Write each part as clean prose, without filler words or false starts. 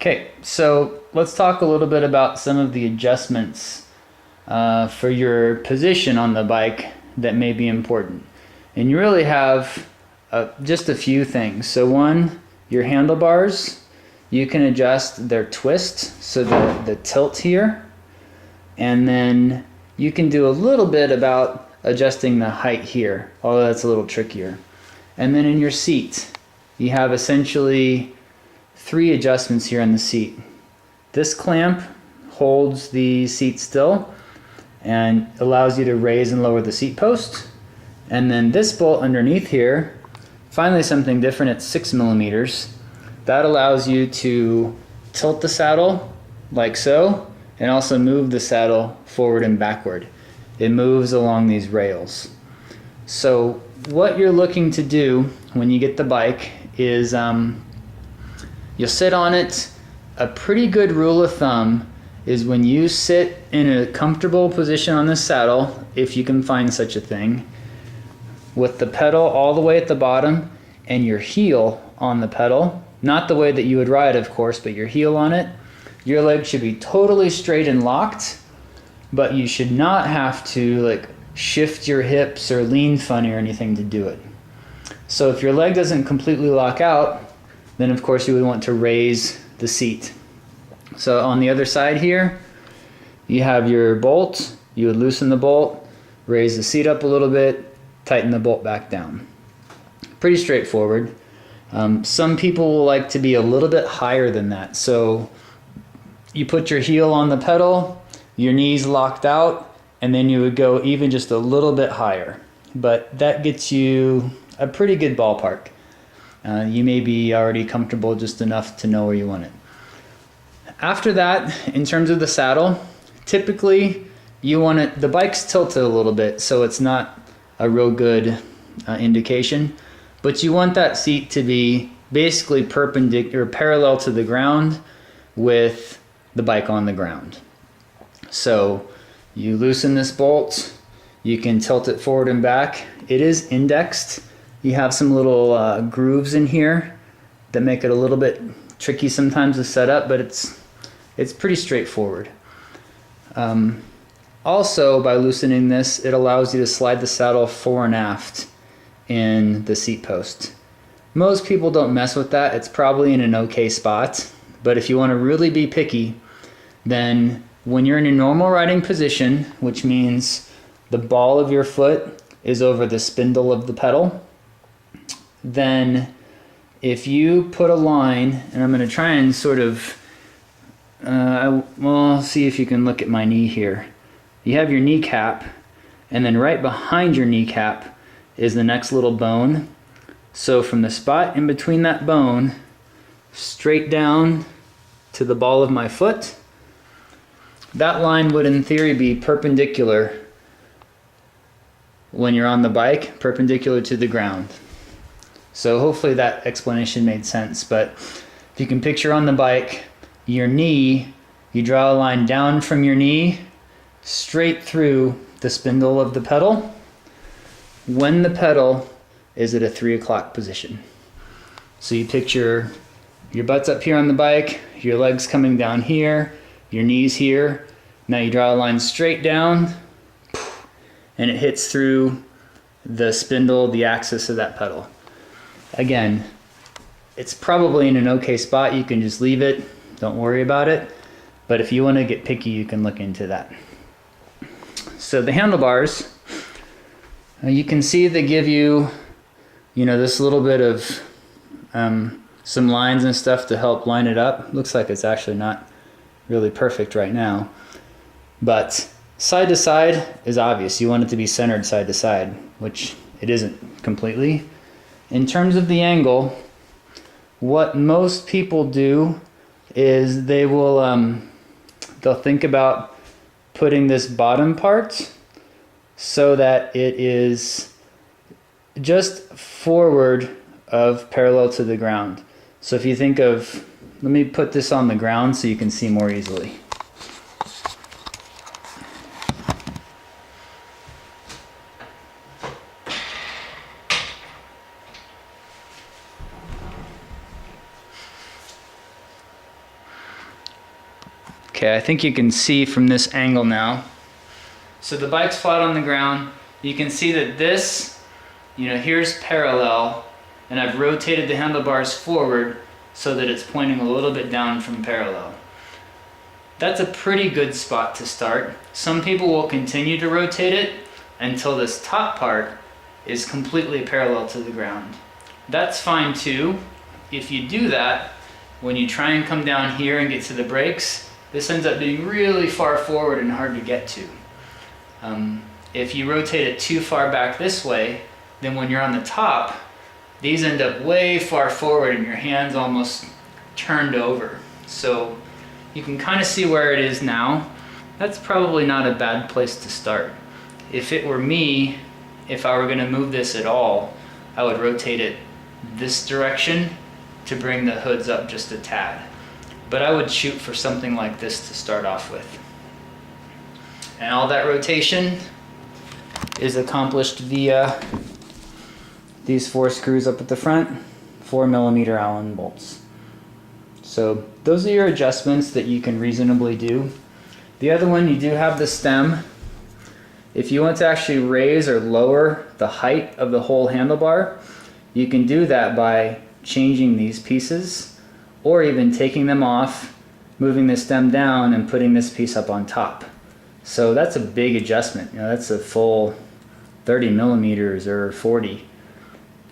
Okay, so let's talk a little bit about some of the adjustments for your position on the bike that may be important. And you really have just a few things. So one, your handlebars, you can adjust their twist, so the tilt here. And then you can do a little bit about adjusting the height here, although that's a little trickier. And then in your seat, you have essentially 3 adjustments here on the seat. This clamp holds the seat still and allows you to raise and lower the seat post. And then this bolt underneath here, finally something different at 6 millimeters. That allows you to tilt the saddle like so, and also move the saddle forward and backward. It moves along these rails. So what you're looking to do when you get the bike is you'll sit on it. A pretty good rule of thumb is when you sit in a comfortable position on the saddle, if you can find such a thing, with the pedal all the way at the bottom and your heel on the pedal, not the way that you would ride, of course, but your heel on it, your leg should be totally straight and locked, but you should not have to like shift your hips or lean funny or anything to do it. So if your leg doesn't completely lock out, then of course you would want to raise the seat. So on the other side here, you have your bolt. You would loosen the bolt, raise the seat up a little bit, tighten the bolt back down. Pretty straightforward. Some people will like to be a little bit higher than that. So you put your heel on the pedal, your knees locked out, and then you would go even just a little bit higher. But that gets you a pretty good ballpark. You may be already comfortable just enough to know where you want it. After that, in terms of the saddle, typically you want it, the bike's tilted a little bit, so it's not a real good indication, but you want that seat to be basically perpendicular, parallel to the ground with the bike on the ground. So you loosen this bolt, you can tilt it forward and back. It is indexed. You have some little grooves in here that make it a little bit tricky sometimes to set up, but it's pretty straightforward. Also, by loosening this, it allows you to slide the saddle fore and aft in the seat post. Most people don't mess with that. It's probably in an okay spot, but if you want to really be picky, then when you're in a normal riding position, which means the ball of your foot is over the spindle of the pedal, then if you put a line, and I'm going to try and sort of, well, see if you can look at my knee here. You have your kneecap, and then right behind your kneecap is the next little bone. So from the spot in between that bone, straight down to the ball of my foot, that line would in theory be perpendicular when you're on the bike, perpendicular to the ground. So hopefully that explanation made sense, but if you can picture on the bike, your knee, you draw a line down from your knee straight through the spindle of the pedal when the pedal is at a 3 o'clock position. So you picture your butt's up here on the bike, your legs coming down here, your knees here. Now you draw a line straight down and it hits through the spindle, the axis of that pedal. Again, it's probably in an okay spot. You can just leave it. Don't worry about it. But if you want to get picky, you can look into that. So the handlebars, you can see they give you, this little bit of some lines and stuff to help line it up. Looks like it's actually not really perfect right now. But side to side is obvious. You want it to be centered side to side, which it isn't completely. In terms of the angle, what most people do is they will they'll think about putting this bottom part so that it is just forward of parallel to the ground. So if you think of, let me put this on the ground so you can see more easily. Okay, I think you can see from this angle now. So the bike's flat on the ground. You can see that this, here's parallel, and I've rotated the handlebars forward so that it's pointing a little bit down from parallel. That's a pretty good spot to start. Some people will continue to rotate it until this top part is completely parallel to the ground. That's fine too. If you do that, when you try and come down here and get to the brakes, this ends up being really far forward and hard to get to. If you rotate it too far back this way, then when you're on the top, these end up way far forward and your hand's almost turned over. So you can kind of see where it is now. That's probably not a bad place to start. If it were me, if I were going to move this at all, I would rotate it this direction to bring the hoods up just a tad. But I would shoot for something like this to start off with. And all that rotation is accomplished via these 4 screws up at the front, 4mm Allen bolts. So those are your adjustments that you can reasonably do. The other one, you do have the stem. If you want to actually raise or lower the height of the whole handlebar, you can do that by changing these pieces, or even taking them off, moving the stem down and putting this piece up on top. So that's a big adjustment. That's a full 30mm or 40.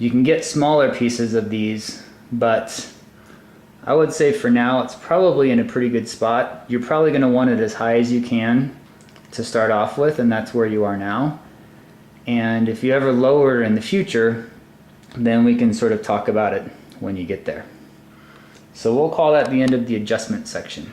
You can get smaller pieces of these, but I would say for now it's probably in a pretty good spot. You're probably going to want it as high as you can to start off with, and that's where you are now. And if you ever lower in the future, then we can sort of talk about it when you get there. So we'll call that the end of the adjustment section.